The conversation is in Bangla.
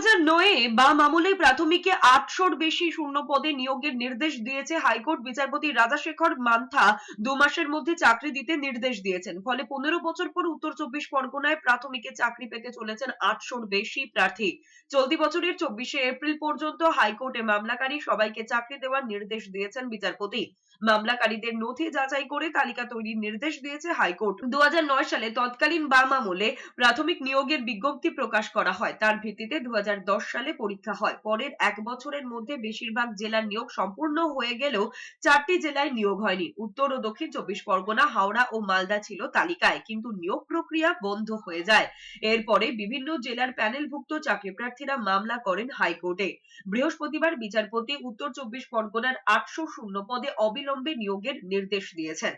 2009 বাম আমলে প্রাথমিকে 800-র বেশি শূন্য পদে নিয়োগের নির্দেশ দিয়েছে হাইকোর্ট। বিচারপতি রাজাশেখর মান্থা 2 মাসের মধ্যে চাকরি দিতে নির্দেশ দিয়েছেন। ফলে 15 বছর পর উত্তর 24 পরগনায় প্রাথমিকে চাকরি পেতে চলেছেন 800-র বেশি প্রার্থী। চলতি বছরের 24শে এপ্রিল পর্যন্ত হাইকোর্টে মামলাকারী সবাইকে চাকরি দেওয়ার নির্দেশ দিয়েছেন বিচারপতি। মামলাকারীদের নথি যাচাই করে তালিকা তৈরির নির্দেশ দিয়েছে হাইকোর্ট। 2009 সালে তৎকালীন বাম আমলে প্রাথমিক নিয়োগের বিজ্ঞপ্তি প্রকাশ করা হয়। তার ভিত্তিতে 2010 সালে পরীক্ষা হয়। পরের 1 বছরের মধ্যে বেশিরভাগ জেলার নিয়োগ সম্পূর্ণ হয়ে গেলেও 4টি জেলায় নিয়োগ হয়নি। উত্তর ও দক্ষিণ 24 পরগনা, হাওড়া ও মালদা ছিল তালিকায়, কিন্তু নিয়োগ প্রক্রিয়া বন্ধ হয়ে যায়। এরপরে বিভিন্ন জেলার প্যানেলভুক্ত চাকরি প্রার্থীরা মামলা করেন হাইকোর্টে। বৃহস্পতিবার বিচারপতি উত্তর 24 পরগনার 800 শূন্য পদে অবিলম্বে নিয়োগের নির্দেশ দিয়েছেন।